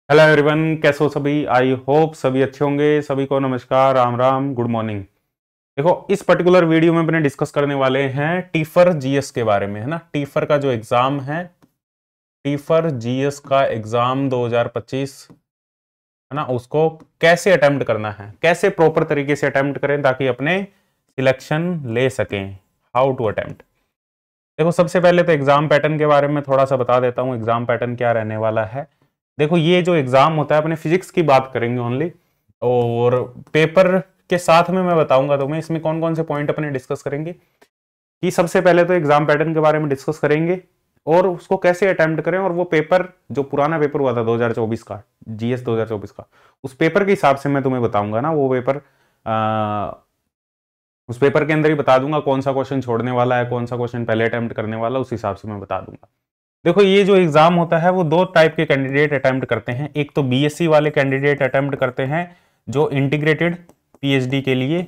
Hello everyone, कैसे हो सभी। आई होप सभी अच्छे होंगे। सभी को नमस्कार, राम राम, गुड मॉर्निंग। देखो, इस पर्टिकुलर वीडियो में अपने डिस्कस करने वाले हैं टीफर जीएस के बारे में, है ना। टीफर का जो एग्जाम है, टीफर जीएस का एग्जाम 2025, है ना, उसको कैसे अटेम्प्ट करना है, कैसे प्रॉपर तरीके से अटेम्प्ट करें ताकि अपने सिलेक्शन ले सकें। How to attempt. देखो, सबसे पहले तो एग्जाम पैटर्न के बारे में थोड़ा सा बता देता हूँ। एग्जाम पैटर्न क्या रहने वाला है। देखो, ये जो एग्जाम होता है, अपने फिजिक्स की बात करेंगे ओनली, और पेपर के साथ में मैं बताऊंगा तुम्हें इसमें कौन कौन से पॉइंट अपने डिस्कस करेंगे। कि सबसे पहले तो एग्जाम पैटर्न के बारे में डिस्कस करेंगे और उसको कैसे अटेम्प्ट करें, और वो पेपर जो पुराना पेपर हुआ था 2024 का, जीएस 2024 का, उस पेपर के हिसाब से मैं तुम्हें बताऊंगा ना। वो पेपर उस पेपर के अंदर ही बता दूंगा कौन सा क्वेश्चन छोड़ने वाला है, कौन सा क्वेश्चन पहले अटेम्प्ट करने वाला, उस हिसाब से मैं बता दूंगा। देखो, ये जो एग्जाम होता है वो दो टाइप के कैंडिडेट अटेम्प्ट करते हैं। एक तो बीएससी वाले कैंडिडेट अटेम्प्ट करते हैं जो इंटीग्रेटेड पीएचडी के लिए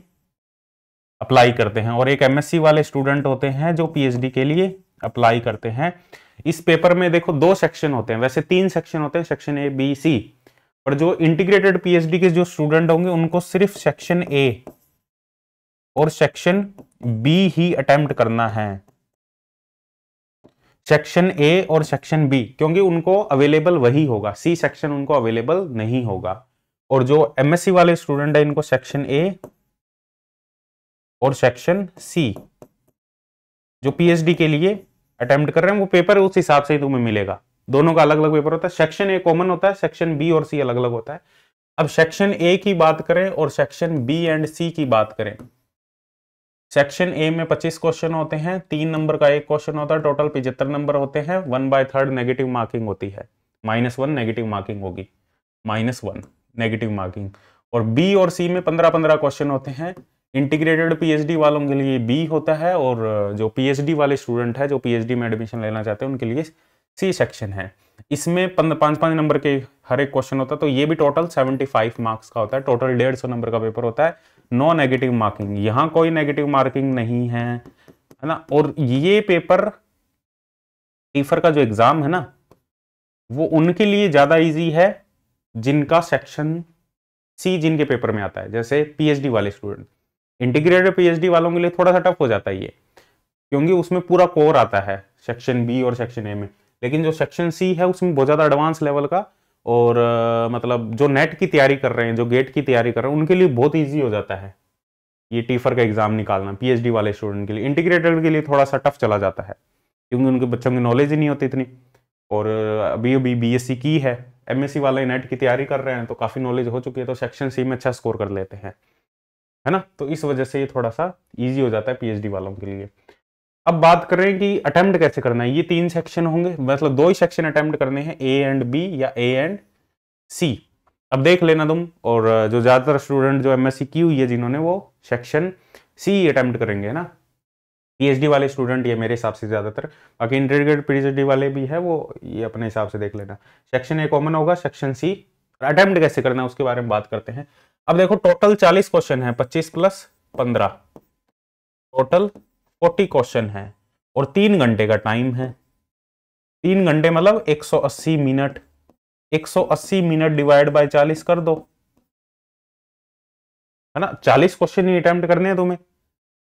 अप्लाई करते हैं, और एक एमएससी वाले स्टूडेंट होते हैं जो पीएचडी के लिए अप्लाई करते हैं। इस पेपर में देखो दो सेक्शन होते हैं, वैसे तीन सेक्शन होते हैं, सेक्शन ए बी सी। पर जो इंटीग्रेटेड पीएचडी के जो स्टूडेंट होंगे उनको सिर्फ सेक्शन ए और सेक्शन बी ही अटेम्प्ट करना है। सेक्शन ए और सेक्शन बी, क्योंकि उनको अवेलेबल वही होगा, सी सेक्शन उनको अवेलेबल नहीं होगा। और जो एमएससी वाले स्टूडेंट है इनको सेक्शन ए और सेक्शन सी, जो पीएचडी के लिए अटेम्प्ट कर रहे हैं, वो पेपर उस हिसाब से ही तुम्हें मिलेगा। दोनों का अलग अलग पेपर होता है। सेक्शन ए कॉमन होता है, सेक्शन बी और सी अलग अलग होता है। अब सेक्शन ए की बात करें और सेक्शन बी एंड सी की बात करें। सेक्शन ए में 25 क्वेश्चन होते हैं, 3 नंबर का एक क्वेश्चन होता है, टोटल 75 नंबर होते हैं। 1/3 नेगेटिव मार्किंग होती है, -1 नेगेटिव मार्किंग होगी, -1 नेगेटिव मार्किंग। और बी और सी में 15-15 क्वेश्चन होते हैं। इंटीग्रेटेड पीएचडी वालों के लिए बी होता है, और जो पीएचडी वाले स्टूडेंट है जो पीएचडी में एडमिशन लेना चाहते हैं उनके लिए सी सेक्शन है। इसमें 5-5 नंबर के हर एक क्वेश्चन होता है, तो ये भी टोटल 75 मार्क्स का होता है। टोटल 150 नंबर का पेपर होता है। नो नेगेटिव मार्किंग, यहां कोई नेगेटिव मार्किंग नहीं है ना। और ये पेपर टीफर का जो एग्जाम है ना, वो उनके लिए ज्यादा इजी है जिनका सेक्शन सी जिनके पेपर में आता है, जैसे पीएचडी वाले स्टूडेंट। इंटीग्रेटेड पीएचडी वालों के लिए थोड़ा सा टफ हो जाता है ये, क्योंकि उसमें पूरा कोर आता है सेक्शन बी और सेक्शन ए में। लेकिन जो सेक्शन सी है उसमें बहुत ज्यादा एडवांस लेवल का, और मतलब जो नेट की तैयारी कर रहे हैं, जो गेट की तैयारी कर रहे हैं, उनके लिए बहुत ईजी हो जाता है ये टीफर का एग्जाम निकालना। पीएचडी वाले स्टूडेंट के लिए, इंटीग्रेटेड के लिए थोड़ा सा टफ चला जाता है, क्योंकि उनके बच्चों की नॉलेज ही नहीं होती इतनी। और अभी अभी बीएससी की है, एमएससी वाले नेट की तैयारी कर रहे हैं, तो काफी नॉलेज हो चुकी है, तो सेक्शन सी में अच्छा स्कोर कर लेते हैं, है ना। तो इस वजह से ये थोड़ा सा ईजी हो जाता है पीएचडी वालों के लिए। अब बात कर रहे हैं कि अटेम्प्ट कैसे करना है। ये 3 सेक्शन होंगे, मतलब 2 ही सेक्शन अटेम्प्ट करने हैं, ए एंड बी या ए एंड सी। अब देख लेना तुम, और जो ज्यादातर स्टूडेंट जो एमएससी की हुई है जिन्होंने, वो सेक्शन सी अटेम्प्ट करेंगे, है ना। पीएचडी वाले स्टूडेंट ये मेरे हिसाब से ज्यादातर, बाकी इंटीग्रेटेड पीएचडी वाले भी है, वो ये अपने हिसाब से देख लेना। सेक्शन ए कॉमन होगा, सेक्शन सी। अटेम्प्ट कैसे करना है उसके बारे में बात करते हैं। अब देखो, टोटल 40 क्वेश्चन है, 25 + 15, टोटल 40 क्वेश्चन है, और 3 घंटे का टाइम है। 3 घंटे मतलब 180 मिनट। 180 मिनट डिवाइड बाय 40 कर दो, है ना। 40 क्वेश्चन ही अटेम्प्ट करने हैं तुम्हें,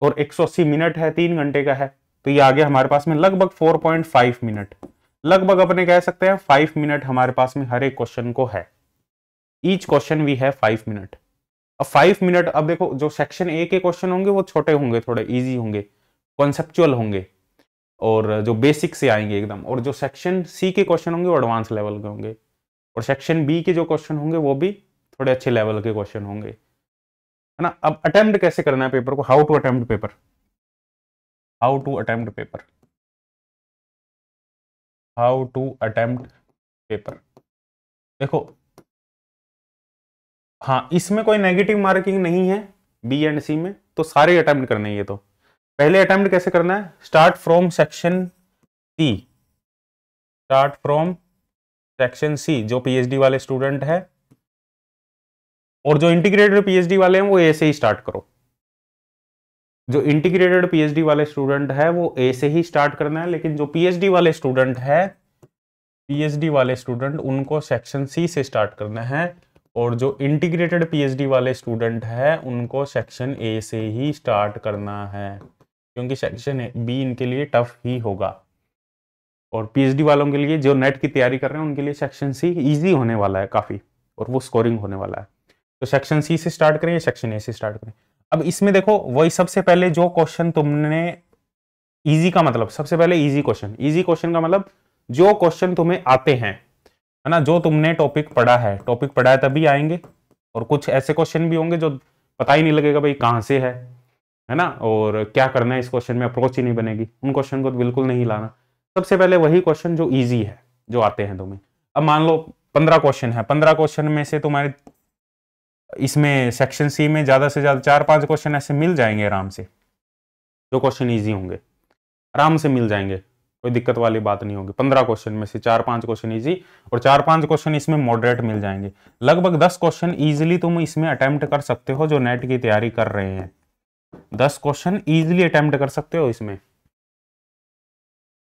और 180 मिनट है, 3 घंटे का है, तो ये आ गया हमारे पास में लगभग 4.5 मिनट। लगभग अपने कह सकते हैं 5 मिनट हमारे पास में हर एक क्वेश्चन को है। ईच क्वेश्चन वी है 5 मिनट। अब 5 मिनट, अब देखो जो सेक्शन ए के क्वेश्चन होंगे वो छोटे होंगे, थोड़े इजी होंगे, कॉन्सेप्चुअल होंगे, और जो बेसिक से आएंगे एकदम। और जो सेक्शन सी के क्वेश्चन होंगे वो एडवांस लेवल के होंगे, और सेक्शन बी के जो क्वेश्चन होंगे वो भी थोड़े अच्छे लेवल के क्वेश्चन होंगे, है ना। अब अटेम्प्ट कैसे करना है पेपर को, how to attempt paper, how to attempt paper, how to attempt paper. देखो, हाँ, इसमें कोई नेगेटिव मार्किंग नहीं है बी एंड सी में, तो सारे अटेम्प्ट करने हैं ये। तो पहले अटेम्प्ट कैसे करना है, start from section C, start from section C, जो पीएचडी वाले स्टूडेंट है, और जो इंटीग्रेटेड पीएचडी वाले हैं वो ए से ही स्टार्ट करो। जो इंटीग्रेटेड पीएचडी वाले स्टूडेंट है वो ए से ही स्टार्ट करना है, लेकिन जो पीएचडी वाले स्टूडेंट है पीएचडी वाले स्टूडेंट उनको सेक्शन सी से स्टार्ट करना है, और जो इंटीग्रेटेड पीएचडी वाले स्टूडेंट है उनको सेक्शन ए से ही स्टार्ट करना है, क्योंकि सेक्शन बी इनके लिए टफ ही होगा। और पीएचडी वालों के लिए जो नेट की तैयारी कर रहे हैं उनके लिए सेक्शन सी इजी होने वाला है काफ़ी, और वो स्कोरिंग होने वाला है। तो सेक्शन सी से स्टार्ट करें या सेक्शन ए से स्टार्ट करें। अब इसमें देखो वही सबसे पहले जो क्वेश्चन तुमने इजी का मतलब सबसे पहले इजी क्वेश्चन का मतलब जो क्वेश्चन तुम्हें आते हैं, है ना, जो तुमने टॉपिक पढ़ा है तभी आएंगे। और कुछ ऐसे क्वेश्चन भी होंगे जो पता ही नहीं लगेगा भाई कहाँ से है ना, और क्या करना है इस क्वेश्चन में, अप्रोच ही नहीं बनेगी, उन क्वेश्चन को तो बिल्कुल नहीं लाना। सबसे पहले वही क्वेश्चन जो इजी है, जो आते हैं तुम्हें। अब मान लो 15 क्वेश्चन है, 15 क्वेश्चन में से तुम्हारे इसमें सेक्शन सी में ज्यादा से ज्यादा 4-5 क्वेश्चन ऐसे मिल जाएंगे आराम से, जो क्वेश्चन इजी होंगे आराम से मिल जाएंगे, कोई दिक्कत वाली बात नहीं होगी। 15 क्वेश्चन में से 4-5 क्वेश्चन इजी और 4-5 क्वेश्चन इसमें मॉडरेट मिल जाएंगे। लगभग 10 क्वेश्चन इजीली तुम इसमें अटेम्प्ट कर सकते हो जो नेट की तैयारी कर रहे हैं। 10 क्वेश्चन इजीली अटेम्प्ट कर सकते हो इसमें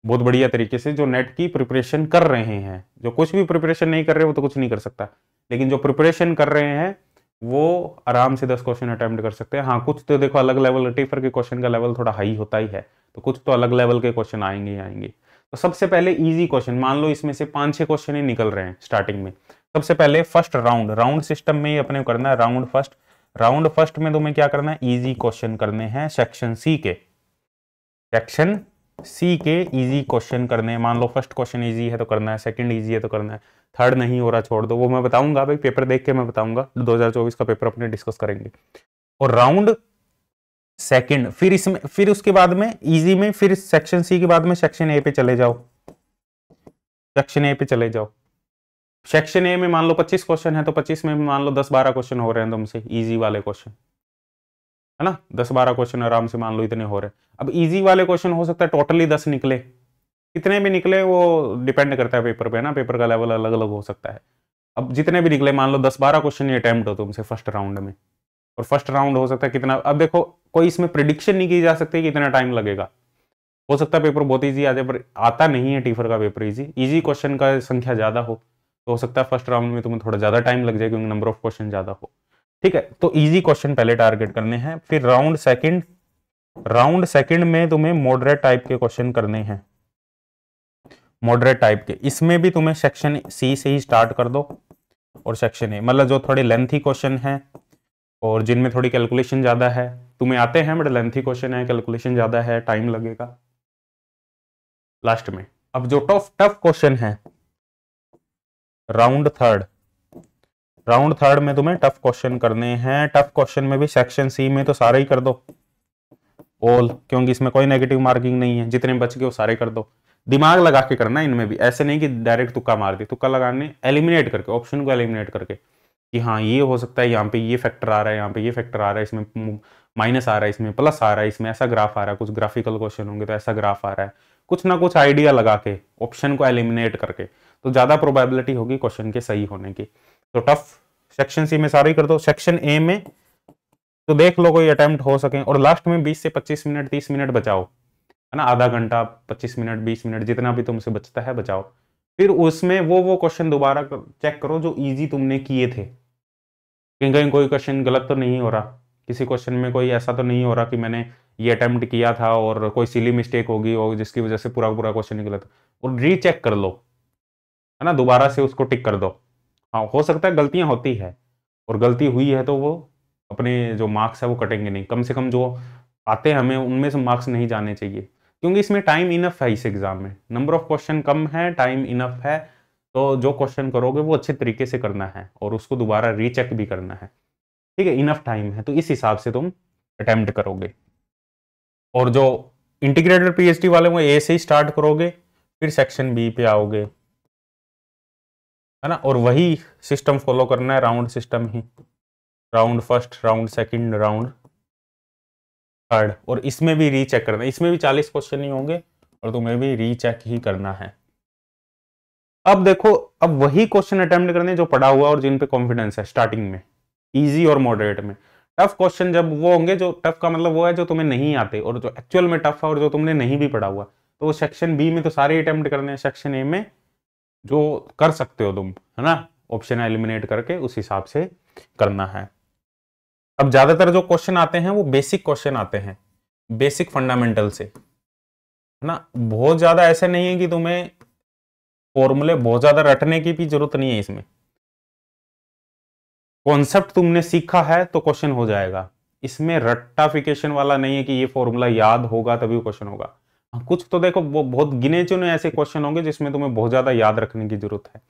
बहुत बढ़िया तरीके से, जो नेट की प्रिपरेशन कर रहे हैं। जो कुछ भी प्रिपरेशन नहीं कर रहे वो तो कुछ नहीं कर सकता, लेकिन जो प्रिपरेशन कर रहे हैं वो आराम से 10 क्वेश्चन अटेम्प्ट कर सकते हैं। हाँ, कुछ तो देखो अलग लेवल, टीफर के क्वेश्चन का लेवल थोड़ा हाई होता ही है, तो कुछ तो अलग लेवल के क्वेश्चन आएंगे ही आएंगे। तो सबसे पहले इजी क्वेश्चन, मान लो इसमें से 5-6 क्वेश्चन ही निकल रहे हैं स्टार्टिंग में। सबसे पहले फर्स्ट राउंड सिस्टम में ही अपने करना है राउंड फर्स्ट में तुम्हें क्या करना है, इजी क्वेश्चन करने हैं सेक्शन सी के इजी क्वेश्चन करने हैं। मान लो फर्स्ट क्वेश्चन इजी है तो करना है, सेकंड इजी है तो करना है, थर्ड नहीं हो रहा छोड़ दो, वो मैं बताऊंगा भाई, पेपर देख के मैं बताऊंगा, 2024 का पेपर अपने डिस्कस करेंगे। और राउंड सेकंड, फिर उसके बाद में इजी में, फिर सेक्शन सी के बाद में सेक्शन ए पे चले जाओ। सेक्शन ए में मान लो 25 क्वेश्चन है तो 25 में मान लो 10-12 क्वेश्चन हो रहे हैं तुमसे इजी वाले क्वेश्चन, है ना, 10-12 क्वेश्चन आराम से मान लो इतने हो रहे हैं। अब इजी वाले क्वेश्चन हो सकता है टोटली 10 निकले, कितने भी निकले वो डिपेंड करता है पेपर पे ना, पेपर का लेवल अलग अलग हो सकता है। अब जितने भी निकले, मान लो 10-12 क्वेश्चन ये अटेम्प्ट हो तुमसे फर्स्ट राउंड में, और फर्स्ट राउंड हो सकता है कितना, अब देखो कोई इसमें प्रिडिक्शन नहीं की जा सकती कि इतना टाइम लगेगा। हो सकता है पेपर बहुत ईजी आ जाए, पर आता नहीं है टीफर का पेपर इजी क्वेश्चन का संख्या ज्यादा हो, तो हो सकता है फर्स्ट राउंड में तुम्हें थोड़ा ज्यादा टाइम लग जाए क्योंकि नंबर ऑफ क्वेश्चन ज्यादा हो। ठीक है, तो इजी क्वेश्चन पहले टारगेट करने हैं। फिर राउंड सेकंड में तुम्हें मॉडरेट टाइप के क्वेश्चन करने हैं, मॉडरेट टाइप के। इसमें भी तुम्हें सेक्शन सी से ही स्टार्ट कर दो, और सेक्शन ए मतलब जो थोड़े लेंथी क्वेश्चन है और जिनमें थोड़ी कैलकुलेशन ज्यादा है, तुम्हें आते हैं बट लेंथी क्वेश्चन है, कैलकुलेशन ज्यादा है, टाइम लगेगा लास्ट में। अब जो टफ क्वेश्चन है राउंड थर्ड में तुम्हें टफ क्वेश्चन करने हैं। टफ क्वेश्चन में भी सेक्शन सी में तो सारे ही कर दो ऑल, क्योंकि इसमें कोई नेगेटिव मार्किंग नहीं है, जितने बच गए वो सारे कर दो। दिमाग लगा के करना है इनमें भी, ऐसे नहीं कि डायरेक्ट तुक्का मार दी, तुक्का लगाने एलिमिनेट करके, ऑप्शन को एलिमिनेट करके कि हाँ ये हो सकता है, यहाँ पे ये फैक्टर आ रहा है, यहाँ पे ये फैक्टर आ रहा है, इसमें माइनस आ रहा है, इसमें प्लस आ रहा है, इसमें ऐसा ग्राफ आ रहा है, कुछ ग्राफिकल क्वेश्चन होंगे तो ऐसा ग्राफ आ रहा है, कुछ ना कुछ आइडिया लगा के ऑप्शन को एलिमिनेट करके, तो ज्यादा प्रोबेबिलिटी होगी क्वेश्चन के सही होने की। तो टफ सेक्शन सी में सारे ही कर दो। सेक्शन ए में तो देख लो कोई अटेम्प्ट हो सके, और लास्ट में 20 से 25 मिनट 30 मिनट बचाओ, है ना, आधा घंटा 25 मिनट 20 मिनट जितना भी तुमसे बचता है बचाओ। फिर उसमें वो क्वेश्चन दोबारा चेक करो जो इजी तुमने किए थे, कहीं कोई क्वेश्चन गलत तो नहीं हो रहा, किसी क्वेश्चन में कोई ऐसा तो नहीं हो रहा कि मैंने ये अटेम्प्ट किया था और कोई सिली मिस्टेक होगी और जिसकी वजह से पूरा क्वेश्चन नहीं गलत, और रीचेक कर लो, है ना, दोबारा से उसको टिक कर दो। हाँ, हो सकता है गलतियां होती है, और गलती हुई है तो वो अपने जो मार्क्स है वो कटेंगे नहीं, कम से कम जो आते हैं हमें उनमें से मार्क्स नहीं जाने चाहिए, क्योंकि इसमें टाइम इनफ है, इस एग्जाम में नंबर ऑफ क्वेश्चन कम है, टाइम इनफ है, तो जो क्वेश्चन करोगे वो अच्छे तरीके से करना है और उसको दोबारा रीचेक भी करना है। ठीक है, इनफ टाइम है, तो इस हिसाब से तुम अटेम्प्ट करोगे। और जो इंटीग्रेटेड पीएचडी वाले वो ए से ही स्टार्ट करोगे, फिर सेक्शन बी पे आओगे, है ना, और वही सिस्टम फॉलो करना है, राउंड सिस्टम ही, round first, round second, round third, और इसमें भी रीचेक करना है। इसमें भी 40 क्वेश्चन ही होंगे और तुम्हें भी रीचेक ही करना है। अब देखो, अब वही क्वेश्चन अटेम्प्ट करने जो पढ़ा हुआ और जिन पे कॉन्फिडेंस है स्टार्टिंग में, इजी और मॉडरेट में। टफ क्वेश्चन जब वो होंगे, जो टफ का मतलब वो है जो तुम्हें नहीं आते और जो एक्चुअल में टफ है और जो तुमने नहीं भी पढ़ा हुआ, तो वो सेक्शन बी में तो सारे अटेम्प्ट करने हैं, सेक्शन ए में जो कर सकते हो तुम, है ना, ऑप्शन एलिमिनेट करके उस हिसाब से करना है। अब ज्यादातर जो क्वेश्चन आते हैं वो बेसिक क्वेश्चन आते हैं, बेसिक फंडामेंटल से, है ना। बहुत ज्यादा ऐसे नहीं है कि तुम्हें फॉर्मूले बहुत ज्यादा रटने की भी जरूरत नहीं है इसमें। कॉन्सेप्ट तुमने सीखा है तो क्वेश्चन हो जाएगा। इसमें रट्टाफिकेशन वाला नहीं है कि ये फॉर्मूला याद होगा तभी क्वेश्चन होगा। कुछ तो देखो वो बहुत गिने चुने ऐसे क्वेश्चन होंगे जिसमें तुम्हें बहुत ज्यादा याद रखने की जरूरत है,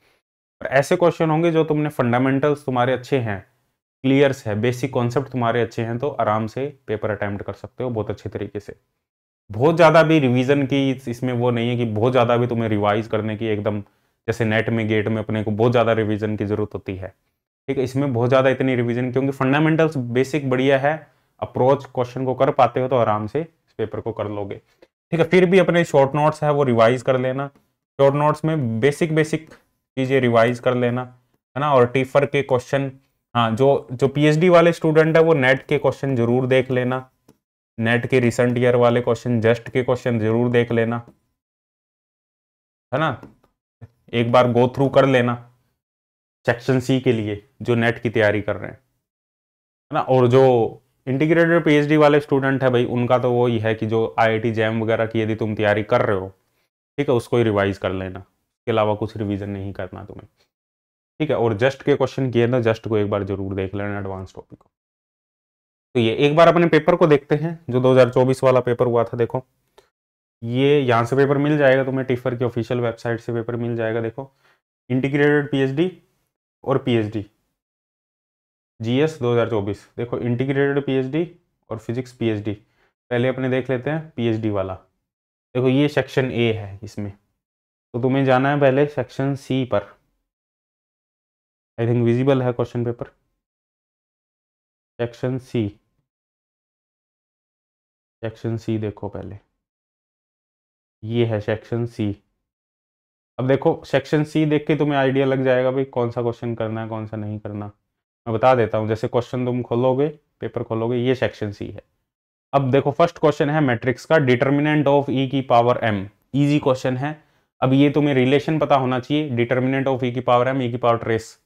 और ऐसे क्वेश्चन होंगे जो तुमने फंडामेंटल्स तुम्हारे अच्छे हैं, क्लियर्स है, बेसिक कॉन्सेप्ट तुम्हारे अच्छे हैं, तो आराम से पेपर अटेम्प्ट कर सकते हो बहुत अच्छे तरीके से। बहुत ज्यादा भी रिवीजन की इसमें वो नहीं है कि बहुत ज्यादा भी तुम्हें रिवाइज करने की एकदम, जैसे नेट में गेट में अपने को बहुत ज्यादा रिवीजन की जरूरत होती है, ठीक है। इसमें बहुत ज्यादा इतनी रिवीजन, क्योंकि फंडामेंटल्स बेसिक बढ़िया है, अप्रोच क्वेश्चन को कर पाते हो तो आराम से इस पेपर को कर लोगे, ठीक है। फिर भी अपने शॉर्ट नोट्स है वो रिवाइज कर लेना, शॉर्ट नोट्स में बेसिक बेसिक चीजें रिवाइज कर लेना, है ना। और टीफर के क्वेश्चन, हाँ, जो जो पीएचडी वाले स्टूडेंट है वो नेट के क्वेश्चन जरूर देख लेना, नेट के रिसेंट ईयर वाले क्वेश्चन, जस्ट के क्वेश्चन जरूर देख लेना, है ना। एक बार गो थ्रू कर लेना सेक्शन सी के लिए जो नेट की तैयारी कर रहे हैं, है ना। और जो इंटीग्रेटेड पीएचडी वाले स्टूडेंट है भाई, उनका तो वो ही है कि जो आईआईटी जैम वगैरह की यदि तुम तैयारी कर रहे हो, ठीक है, उसको ही रिवाइज कर लेना, इसके अलावा कुछ रिवीजन नहीं करना तुम्हें, ठीक है। और जस्ट के क्वेश्चन किए ना, जस्ट को एक बार जरूर देख लेना, एडवांस टॉपिक को। तो ये एक बार अपने पेपर को देखते हैं, जो 2024 वाला पेपर हुआ था। देखो ये यहाँ से पेपर मिल जाएगा तुम्हें, टिफर की ऑफिशियल वेबसाइट से पेपर मिल जाएगा। देखो इंटीग्रेटेड पीएचडी और पीएचडी जीएस 2024, देखो इंटीग्रेटेड पीएचडी और फिजिक्स पीएचडी। पहले अपने देख लेते हैं पीएचडी वाला। देखो ये सेक्शन ए है इसमें, तो तुम्हें जाना है पहले सेक्शन सी पर। आई थिंक विजिबल है question paper, section C, section C देखो पहले, ये है सेक्शन सी। अब देखो सेक्शन सी देख के तुम्हें आइडिया लग जाएगा भाई कौन सा क्वेश्चन करना है कौन सा नहीं करना। मैं बता देता हूँ, जैसे क्वेश्चन तुम खोलोगे, पेपर खोलोगे, ये सेक्शन सी है। अब देखो फर्स्ट क्वेश्चन है मैट्रिक्स का, डिटर्मिनेंट ऑफ ई की पावर एम, इजी क्वेश्चन है। अब ये तुम्हें रिलेशन पता होना चाहिए, डिटर्मिनेंट ऑफ ई की पावर एम, ई की पावर ट्रेस,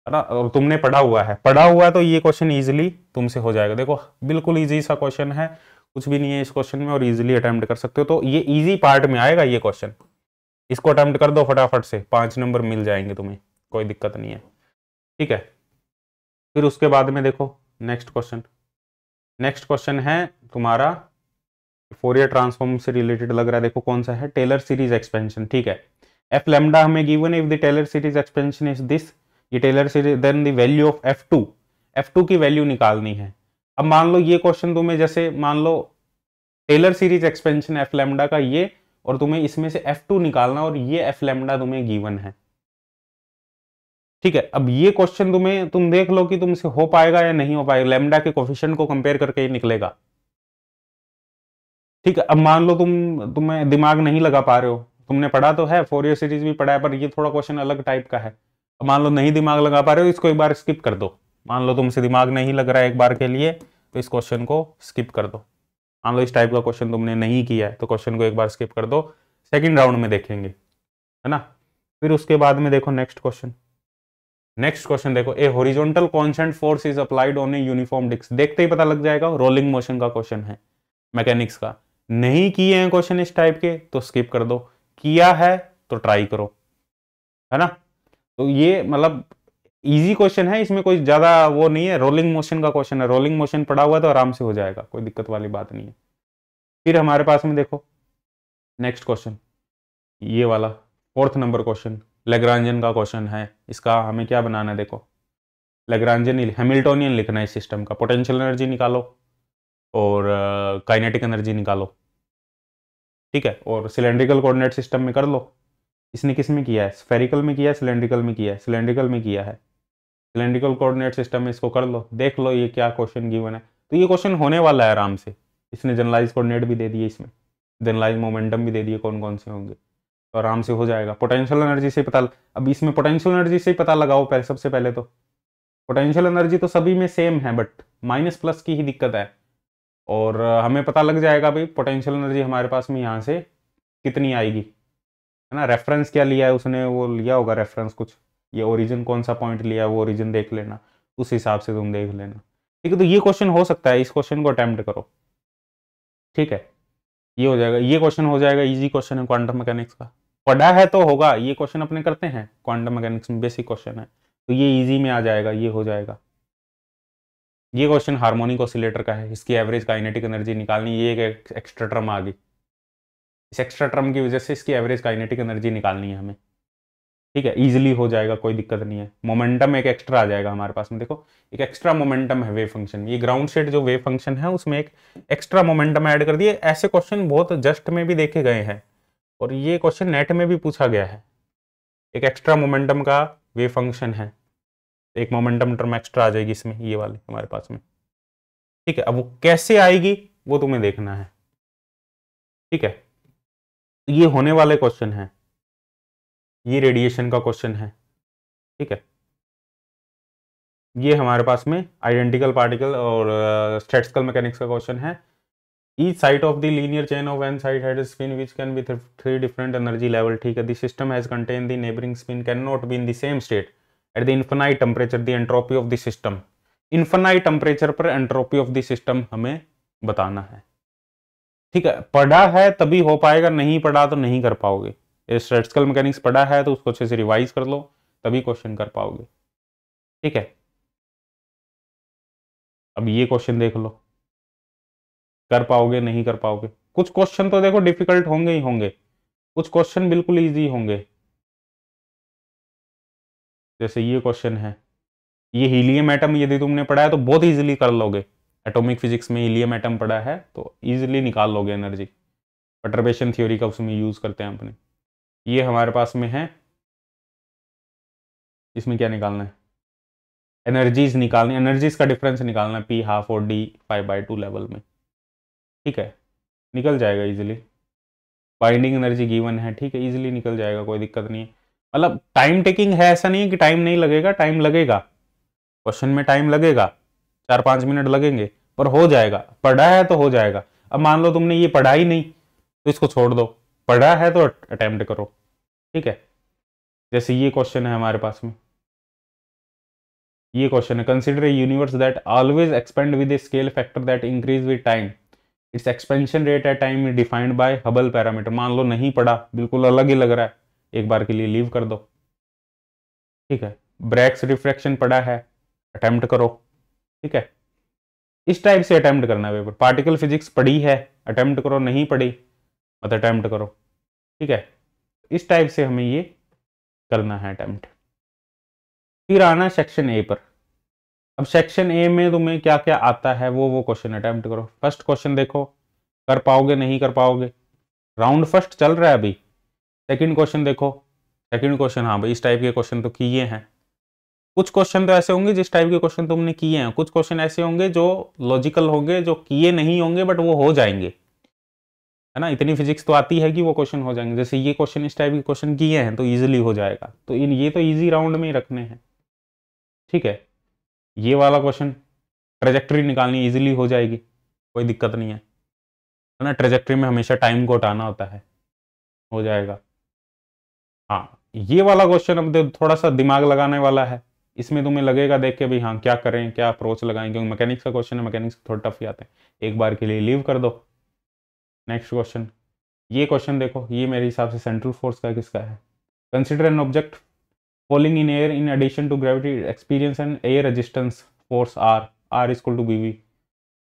है ना। और तुमने पढ़ा हुआ है तो ये क्वेश्चन इजीली तुमसे हो जाएगा। देखो बिल्कुल इजी सा क्वेश्चन है, कुछ भी नहीं है इस क्वेश्चन में, और इजीली अटेम्प्ट कर सकते हो। तो ये इजी पार्ट में आएगा ये क्वेश्चन, इसको अटेम्प्ट कर दो फटाफट से, 5 नंबर मिल जाएंगे तुम्हें, कोई दिक्कत नहीं है, ठीक है। फिर उसके बाद में देखो नेक्स्ट क्वेश्चन, नेक्स्ट क्वेश्चन है तुम्हारा फोरियर ट्रांसफॉर्म से रिलेटेड लग रहा है। देखो कौन सा है, टेलर सीरीज एक्सपेंशन, ठीक है। एफ लैम्डा हमें given if the Taylor series expansion is this, ये Taylor series, then the value of F two की वैल्यू निकालनी है। अब मान लो ये क्वेश्चन तुम्हें, जैसे मान लो Taylor series expansion F lambda का ये, और तुम्हें इसमें से F2 निकालना, और ये एफ लैम्डा तुम्हें गिवन है, ठीक है। अब ये क्वेश्चन तुम देख लो कि तुमसे हो पाएगा या नहीं हो पाएगा, लैम्डा के कोफिशिएंट को कंपेयर करके ही निकलेगा, ठीक है। अब मान लो तुम्हें दिमाग नहीं लगा पा रहे हो, तुमने पढ़ा तो है, फोरियर सीरीज भी पढ़ा है, पर ये थोड़ा क्वेश्चन अलग टाइप का है। अब मान लो नहीं दिमाग लगा पा रहे हो, इसको एक बार स्किप कर दो। मान लो तुमसे दिमाग नहीं लग रहा है एक बार के लिए, तो इस क्वेश्चन को स्किप कर दो। मान लो इस टाइप का क्वेश्चन तुमने नहीं किया है तो क्वेश्चन को एक बार स्किप कर दो, सेकंड राउंड में देखेंगे, है ना। फिर उसके बाद में देखो नेक्स्ट क्वेश्चन, नेक्स्ट क्वेश्चन देखो, a horizontal constant force is applied on a uniform disc, देखते ही पता लग जाएगा रोलिंग मोशन का क्वेश्चन है, मैकेनिक्स का। नहीं किए हैं क्वेश्चन इस टाइप के तो स्किप कर दो, किया है तो ट्राई करो, है ना। तो ये मतलब इजी क्वेश्चन है, इसमें कोई ज्यादा वो नहीं है, रोलिंग मोशन का क्वेश्चन है, रोलिंग मोशन पड़ा हुआ है तो आराम से हो जाएगा, कोई दिक्कत वाली बात नहीं है। फिर हमारे पास में देखो नेक्स्ट क्वेश्चन, ये वाला फोर्थ नंबर क्वेश्चन, लेग्रांजियन का क्वेश्चन है। इसका हमें क्या बनाना है, देखो लेग्रांजियन हैमिल्टोनियन लिखना है इस सिस्टम का, पोटेंशियल एनर्जी निकालो और काइनेटिक एनर्जी निकालो, ठीक है। और सिलेंड्रिकल कोऑर्डिनेट सिस्टम में कर लो। इसने किस में किया है, स्फेरिकल में किया है, सिलेंड्रिकल में किया है, सिलेंड्रिकल में किया है, सिलेंड्रिकल कोऑर्डिनेट सिस्टम में इसको कर लो, देख लो ये क्या क्वेश्चन गिवन है। तो ये क्वेश्चन होने वाला है आराम से, इसने जनरलाइज कोऑर्डिनेट भी दे दिए, इसमें जनरलाइज मोमेंटम भी दे दिए कौन कौन से होंगे, तो आराम से हो जाएगा। पोटेंशियल एनर्जी से पता, अब इसमें पोटेंशियल एनर्जी से पता लगाओ पहले, सबसे पहले तो पोटेंशियल एनर्जी तो सभी में सेम है, बट माइनस प्लस की ही दिक्कत है। और हमें पता लग जाएगा भाई पोटेंशियल एनर्जी हमारे पास में यहाँ से कितनी आएगी, है ना। रेफरेंस क्या लिया है उसने, वो लिया होगा रेफरेंस कुछ, ये ओरिजिन कौन सा पॉइंट लिया है वो ओरिजिन देख लेना, उस हिसाब से तुम देख लेना। ठीक है, तो ये क्वेश्चन हो सकता है, इस क्वेश्चन को अटेम्प्ट करो। ठीक है, ये हो जाएगा, ये क्वेश्चन हो जाएगा, इजी क्वेश्चन है क्वांटम मैकेनिक्स का, पढ़ा है तो होगा, ये क्वेश्चन अपने करते हैं क्वांटम मैकेनिक्स में, बेसिक क्वेश्चन है, तो ये इजी में आ जाएगा, ये हो जाएगा। ये क्वेश्चन हार्मोनिक ऑसिलेटर का है, इसकी एवरेज काइनेटिक एनर्जी निकालनी, ये एक एक्स्ट्रा टर्म आ गई, इस एक्स्ट्रा टर्म की वजह से इसकी एवरेज काइनेटिक एनर्जी निकालनी है हमें। ठीक है, इजीली हो जाएगा, कोई दिक्कत नहीं है। मोमेंटम एक एक्स्ट्रा आ जाएगा हमारे पास में, देखो एक एक्स्ट्रा मोमेंटम है वेव फंक्शन, ये ग्राउंड स्टेट जो वेव फंक्शन है उसमें एक एक्स्ट्रा मोमेंटम ऐड कर दिए। ऐसे क्वेश्चन बहुत जस्ट में भी देखे गए हैं, और ये क्वेश्चन नेट में भी पूछा गया है। एक एक्स्ट्रा मोमेंटम का वेव फंक्शन है, एक मोमेंटम टर्म एक्स्ट्रा आ जाएगी इसमें, ये वाली हमारे पास में। ठीक है, अब वो कैसे आएगी वो तुम्हें देखना है। ठीक है, ये होने वाले क्वेश्चन है, ये रेडिएशन का क्वेश्चन है। ठीक है, ये हमारे पास में आइडेंटिकल पार्टिकल और स्टैटिस्टिकल मैकेनिक्स का क्वेश्चन है। Each side of the linear chain of n side had a spin which can be three different energy level. ठीक है, the system has contained the neighboring spin cannot be in the same state at the infinite temperature. The entropy of the system, infinite temperature पर entropy of the system हमें बताना है। ठीक है, पढ़ा है तभी हो पाएगा, नहीं पढ़ा तो नहीं कर पाओगे। स्टैटिस्टिकल मैकेनिक्स पढ़ा है तो उसको अच्छे से रिवाइज कर लो, तभी क्वेश्चन कर पाओगे। ठीक है, अब ये क्वेश्चन देख लो, कर पाओगे नहीं कर पाओगे। कुछ क्वेश्चन तो देखो डिफिकल्ट होंगे ही होंगे, कुछ क्वेश्चन बिल्कुल इजी होंगे। जैसे ये क्वेश्चन है, ये हीलियम एटम यदि तुमने पढ़ा है तो बहुत इजीली कर लोगे, एटॉमिक फिजिक्स में हीलियम एटम पढ़ा है तो इजीली निकाल लोगे एनर्जी, परटर्बेशन थ्योरी का उसमें यूज करते हैं अपने। ये हमारे पास में है, इसमें क्या निकालना है, एनर्जीज निकालनी, एनर्जीज का डिफरेंस निकालना है, पी हाफ और डी 5/2 लेवल में। ठीक है, निकल जाएगा इजीली, बाइंडिंग एनर्जी गिवन है। ठीक है, इजीली निकल जाएगा, कोई दिक्कत नहीं है। मतलब टाइम टेकिंग है, ऐसा नहीं है कि टाइम नहीं लगेगा, टाइम लगेगा, क्वेश्चन में टाइम लगेगा, 4-5 मिनट लगेंगे, पर हो जाएगा, पढ़ा है तो हो जाएगा। अब मान लो तुमने ये पढ़ा ही नहीं तो इसको छोड़ दो, पढ़ा है तो अटेम्प्ट करो। ठीक है, जैसे ये क्वेश्चन है हमारे पास में, ये क्वेश्चन है, consider a universe that always expand with a scale factor that increase with time, its expansion rate at time is defined by Hubble parameter. मान लो नहीं पढ़ा, बिल्कुल अलग ही लग रहा है, एक बार के लिए लीव कर दो। ठीक है, ब्रैग्स रिफ्रैक्शन पढ़ा है, अटेम्प्ट करो। ठीक है, इस टाइप से अटेम्प्ट करना है पेपर। पार्टिकल फिजिक्स पढ़ी है, अटेम्प्ट करो, नहीं पढ़ी मत अटेम्प्ट करो। ठीक है, इस टाइप से हमें ये करना है अटेम्प्ट। फिर आना सेक्शन ए पर। अब सेक्शन ए में तुम्हें क्या क्या आता है वो क्वेश्चन अटेम्प्ट करो। फर्स्ट क्वेश्चन देखो, कर पाओगे नहीं कर पाओगे, राउंड फर्स्ट चल रहा है अभी। सेकंड क्वेश्चन देखो, सेकंड क्वेश्चन, हाँ भाई इस टाइप के क्वेश्चन तो किए हैं। कुछ क्वेश्चन तो ऐसे होंगे जिस टाइप के क्वेश्चन तुमने किए हैं, कुछ क्वेश्चन ऐसे होंगे जो लॉजिकल होंगे, जो किए नहीं होंगे बट वो हो जाएंगे, है ना। इतनी फिजिक्स तो आती है कि वो क्वेश्चन हो जाएंगे। जैसे ये क्वेश्चन इस टाइप के क्वेश्चन किए हैं तो इजीली हो जाएगा, तो ये तो इजी राउंड में ही रखने हैं। ठीक है, ये वाला क्वेश्चन ट्रेजेक्टरी निकालनी इजीली हो जाएगी, कोई दिक्कत नहीं है ना। ट्रेजेक्टरी में हमेशा टाइम को हटाना होता है, हो जाएगा। हाँ, ये वाला क्वेश्चन अब थोड़ा सा दिमाग लगाने वाला है, इसमें तुम्हें लगेगा देख के भी हाँ क्या करें, क्या अप्रोच लगाएं, क्योंकि मैकेनिक्स का क्वेश्चन है, मैकेनिक्स थोड़ा टफ ही आते हैं, एक बार के लिए लीव कर दो। नेक्स्ट क्वेश्चन, ये क्वेश्चन देखो, ये मेरे हिसाब से सेंट्रल फोर्स का किसका है। Consider an object falling in air in addition to gravity experience an air resistance force r is equal to bv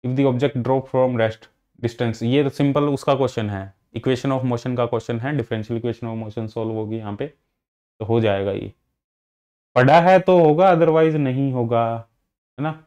if the object drop from rest distance। ये तो सिंपल उसका क्वेश्चन है, equation of motion का question है, differential equation of motion solve होगी यहाँ पे, तो हो जाएगा। ये पढ़ा है तो होगा, अदरवाइज नहीं होगा, है ना।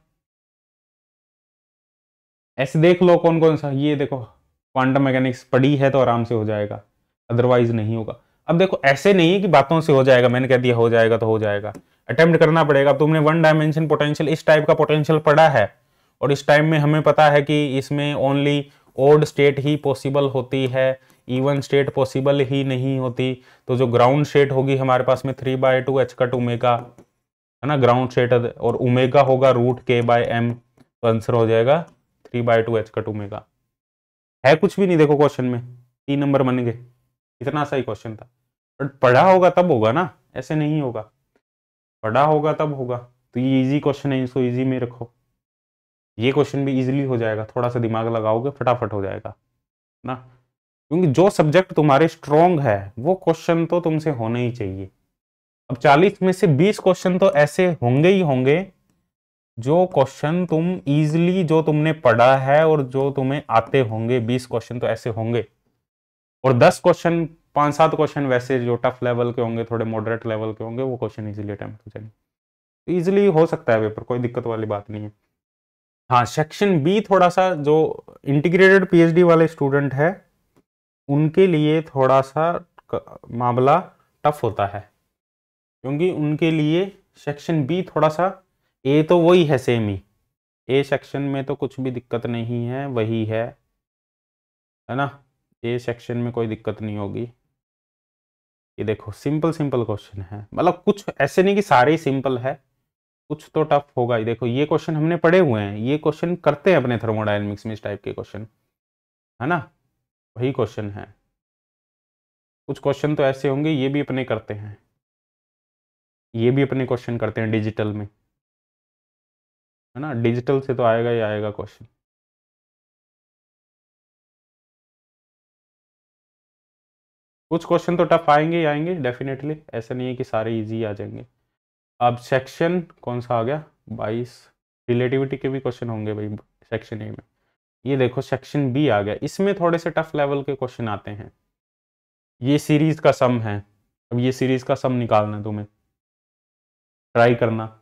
ऐसे देख लो कौन कौन सा, ये देखो क्वांटम मैकेनिक्स पढ़ी है तो आराम से हो जाएगा, अदरवाइज नहीं होगा। अब देखो ऐसे नहीं है कि बातों से हो जाएगा, मैंने कह दिया हो जाएगा तो हो जाएगा, अटेम्प्ट करना पड़ेगा। अब तुमने वन डायमेंशन पोटेंशियल, इस टाइप का पोटेंशियल पढ़ा है, और इस टाइम में हमें पता है कि इसमें ओनली ओड स्टेट ही पॉसिबल होती है, इवन स्टेट पॉसिबल ही नहीं होती। तो जो ग्राउंड स्टेट होगी हमारे पास में 3/2 h कट ओमेगा, है ना, ग्राउंड स्टेट, और ओमेगा होगा √k/m, तो आंसर हो जाएगा 3/2 h कट ओमेगा। है कुछ भी नहीं, देखो क्वेश्चन में 3 नंबर बन गए, इतना सा ही क्वेश्चन था। बट पढ़ा होगा तब होगा ना, ऐसे नहीं होगा, पढ़ा होगा तब होगा। तो ये इजी क्वेश्चन है, इसको इजी में रखो। ये क्वेश्चन भी इजीली हो जाएगा, थोड़ा सा दिमाग लगाओगे फटाफट हो जाएगा ना, क्योंकि जो सब्जेक्ट तुम्हारे स्ट्रॉन्ग है वो क्वेश्चन तो तुमसे होने ही चाहिए। अब 40 में से 20 क्वेश्चन तो ऐसे होंगे ही होंगे जो क्वेश्चन तुम इजीली, जो तुमने पढ़ा है और जो तुम्हें आते होंगे, 20 क्वेश्चन तो ऐसे होंगे। और 10 क्वेश्चन, 5-7 क्वेश्चन वैसे जो टफ लेवल के होंगे, थोड़े मॉडरेट लेवल के होंगे, वो क्वेश्चन इजीली अटेम्प्ट हो जाएंगे। इजीली हो सकता है पेपर, कोई दिक्कत वाली बात नहीं है। हाँ, सेक्शन बी थोड़ा सा जो इंटीग्रेटेड पीएचडी वाले स्टूडेंट है उनके लिए थोड़ा सा मामला टफ होता है, क्योंकि उनके लिए सेक्शन बी थोड़ा सा, ए तो वही है सेम ही, ए सेक्शन में तो कुछ भी दिक्कत नहीं है, वही है ना, ए सेक्शन में कोई दिक्कत नहीं होगी। ये देखो सिंपल सिंपल क्वेश्चन है, मतलब कुछ ऐसे नहीं कि सारे ही सिंपल है, कुछ तो टफ होगा ही। देखो ये क्वेश्चन हमने पढ़े हुए हैं, ये क्वेश्चन करते हैं अपने थर्मोडायनेमिक्स में, इस टाइप के क्वेश्चन है ना, वही क्वेश्चन है। कुछ क्वेश्चन तो ऐसे होंगे, ये भी अपने करते हैं, ये भी अपने क्वेश्चन करते हैं डिजिटल में, है ना, डिजिटल से तो आएगा ही आएगा क्वेश्चन। कुछ क्वेश्चन तो टफ आएंगे ही आएंगे डेफिनेटली, ऐसा नहीं है कि सारे इजी आ जाएंगे। अब सेक्शन कौन सा आ गया 22, रिलेटिविटी के भी क्वेश्चन होंगे भाई सेक्शन ए में। ये देखो सेक्शन बी आ गया, इसमें थोड़े से टफ लेवल के क्वेश्चन आते हैं। ये सीरीज का सम है, अब ये सीरीज का सम निकालना है तुम्हें, ट्राई करना।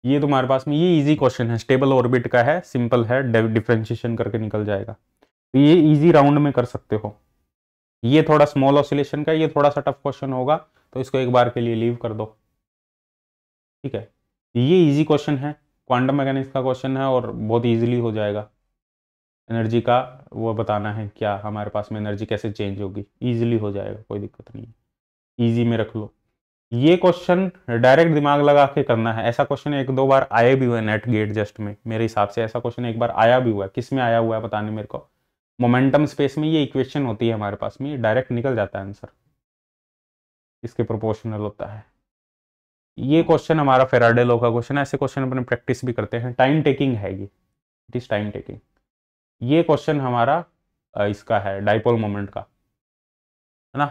ये तुम्हारे पास में ये इजी क्वेश्चन है, स्टेबल ऑर्बिट का है, सिंपल है, डिफरेंशिएशन करके निकल जाएगा, तो ये इजी राउंड में कर सकते हो। ये थोड़ा स्मॉल ऑसिलेशन का, ये थोड़ा सा टफ क्वेश्चन होगा, तो इसको एक बार के लिए लीव कर दो, ठीक है। ये इजी क्वेश्चन है, क्वांटम मैकेनिक्स का क्वेश्चन है और बहुत इजीली हो जाएगा। एनर्जी का वो बताना है, क्या हमारे पास में एनर्जी कैसे चेंज होगी, इजीली हो जाएगा, कोई दिक्कत नहीं है, इजी में रख लो। ये क्वेश्चन डायरेक्ट दिमाग लगा के करना है, ऐसा क्वेश्चन एक दो बार आए भी हुए नेट गेट जस्ट में, मेरे हिसाब से ऐसा क्वेश्चन एक बार आया भी हुआ है, किस में आया हुआ है पता नहीं मेरे को। मोमेंटम स्पेस में ये इक्वेशन होती है हमारे पास में, डायरेक्ट निकल जाता है आंसर, इसके प्रोपोर्शनल होता है। ये क्वेश्चन हमारा फेराडे लॉ का क्वेश्चन है, ऐसे क्वेश्चन अपने प्रैक्टिस भी करते हैं, टाइम टेकिंग है ये, इट इज टाइम टेकिंग। ये क्वेश्चन हमारा इसका है डाइपोल मोमेंट का, है ना,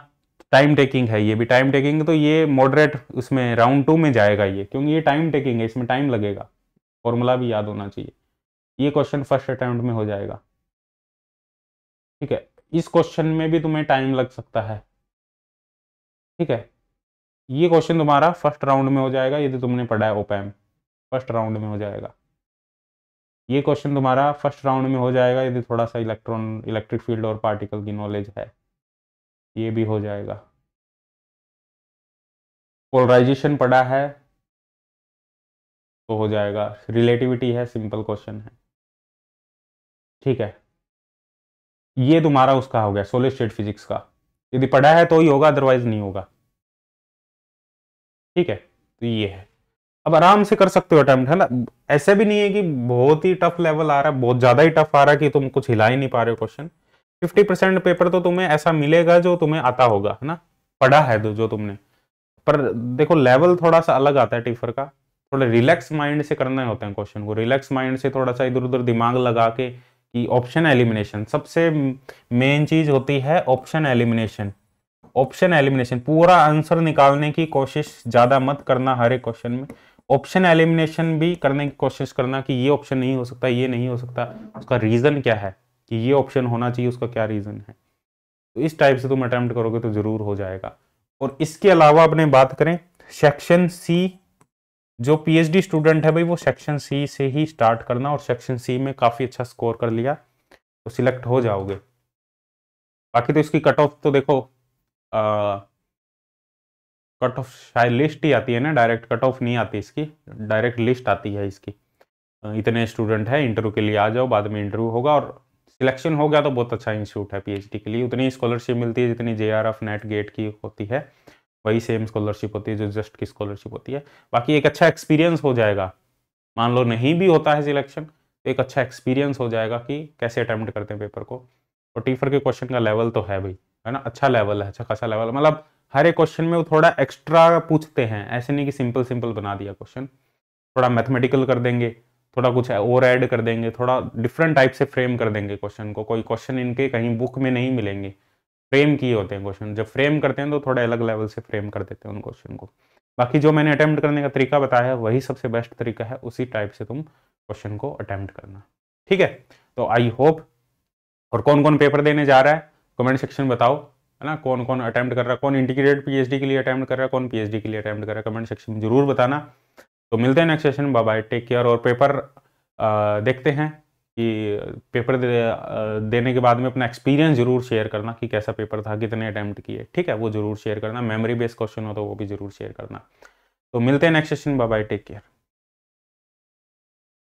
टाइम टेकिंग है, ये भी टाइम टेकिंग, तो ये मॉडरेट उसमें राउंड 2 में जाएगा ये, क्योंकि ये टाइम टेकिंग है, इसमें टाइम लगेगा, फॉर्मूला भी याद होना चाहिए। ये क्वेश्चन फर्स्ट अटेम्प्ट में हो जाएगा, ठीक है। इस क्वेश्चन में भी तुम्हें टाइम लग सकता है, ठीक है। ये क्वेश्चन तुम्हारा फर्स्ट राउंड में हो जाएगा यदि तुमने पढ़ा है ओपैम, फर्स्ट राउंड में हो जाएगा। ये क्वेश्चन तुम्हारा फर्स्ट राउंड में हो जाएगा यदि थोड़ा सा इलेक्ट्रॉन, इलेक्ट्रिक फील्ड और पार्टिकल की नॉलेज है, ये भी हो जाएगा। पोलराइजेशन पढ़ा है तो हो जाएगा, रिलेटिविटी है, सिंपल क्वेश्चन है, ठीक है। ये तुम्हारा उसका हो गया सॉलिड स्टेट फिजिक्स का, यदि पढ़ा है तो ही होगा, अदरवाइज नहीं होगा, ठीक है। तो ये है, अब आराम से कर सकते हो अटेम्प्ट, है ना, ऐसे भी नहीं है कि बहुत ही टफ लेवल आ रहा है, बहुत ज्यादा ही टफ आ रहा है कि तुम कुछ हिला ही नहीं पा रहे हो क्वेश्चन। 50% पेपर तो तुम्हें ऐसा मिलेगा जो तुम्हें आता होगा, है ना, पढ़ा है जो तुमने। पर देखो लेवल थोड़ा सा अलग आता है टीफर का, थोड़ा रिलैक्स माइंड से करना होता है क्वेश्चन को, रिलैक्स माइंड से थोड़ा सा इधर उधर दिमाग लगा के, कि ऑप्शन एलिमिनेशन सबसे मेन चीज होती है, ऑप्शन एलिमिनेशन। ऑप्शन एलिमिनेशन, पूरा आंसर निकालने की कोशिश ज्यादा मत करना हर एक क्वेश्चन में, ऑप्शन एलिमिनेशन भी करने की कोशिश करना, कि ये ऑप्शन नहीं हो सकता, ये नहीं हो सकता, उसका रीजन क्या है, कि ये ऑप्शन होना चाहिए, उसका क्या रीजन है। तो इस टाइप से तुम अटेम्प्ट करोगे तो जरूर हो जाएगा। और इसके अलावा अपने बात करें सेक्शन सी, जो पीएचडी स्टूडेंट है भाई वो सेक्शन सी से ही स्टार्ट करना, और सेक्शन सी में काफी अच्छा स्कोर कर लिया तो सिलेक्ट हो जाओगे। बाकी तो इसकी कट ऑफ तो देखो, कट ऑफ शायद लिस्ट ही आती है ना, डायरेक्ट कट ऑफ नहीं आती इसकी, डायरेक्ट लिस्ट आती है इसकी, इतने स्टूडेंट है इंटरव्यू के लिए आ जाओ, बाद में इंटरव्यू होगा और सिलेक्शन हो गया तो बहुत अच्छा इंस्टीट्यूट है पीएचडी के लिए, उतनी स्कॉलरशिप मिलती है जितनी जेआरएफ नेट गेट की होती है, वही सेम स्कॉलरशिप होती है जो जस्ट की स्कॉलरशिप होती है। बाकी एक अच्छा एक्सपीरियंस हो जाएगा, मान लो नहीं भी होता है सिलेक्शन तो एक अच्छा एक्सपीरियंस हो जाएगा कि कैसे अटेम्प्ट करते हैं पेपर को। और टीफर के क्वेश्चन का लेवल तो है भाई, है ना, अच्छा लेवल है, अच्छा खासा लेवल, मतलब हर एक क्वेश्चन में वो थोड़ा एक्स्ट्रा पूछते हैं, ऐसे नहीं कि सिंपल सिंपल बना दिया क्वेश्चन, थोड़ा मैथमेटिकल कर देंगे, थोड़ा कुछ और ऐड कर देंगे, थोड़ा डिफरेंट टाइप से फ्रेम कर देंगे क्वेश्चन को। कोई क्वेश्चन इनके कहीं बुक में नहीं मिलेंगे, फ्रेम किए होते हैं क्वेश्चन। जब फ्रेम करते हैं तो थोड़ा अलग लेवल से फ्रेम कर देते हैं उन क्वेश्चन को। बाकी जो मैंने अटेम्प्ट करने का तरीका बताया है वही सबसे बेस्ट तरीका है, उसी टाइप से तुम क्वेश्चन को अटेम्प्ट करना। ठीक है, तो आई होप। और कौन कौन पेपर देने जा रहा है कमेंट सेक्शन बताओ, है ना, कौन कौन अटेम्प्ट कर रहा है, कौन इंटीग्रेटेड पीएचडी के लिए अटेम्प्ट कर रहा है, कौन पीएचडी के लिए अटेम्प्ट कर रहा है, कमेंट सेक्शन में जरूर बताना। तो मिलते हैं next session, bye bye, take care. और पेपर देखते हैं कि पेपर देने के बाद में अपना एक्सपीरियंस जरूर शेयर करना कि कैसा पेपर था, कितने अटेम्प्ट किए, ठीक है, वो जरूर शेयर करना। मेमोरी बेस्ड क्वेश्चन हो तो वो भी जरूर शेयर करना। तो मिलते हैं next session, bye bye, take care.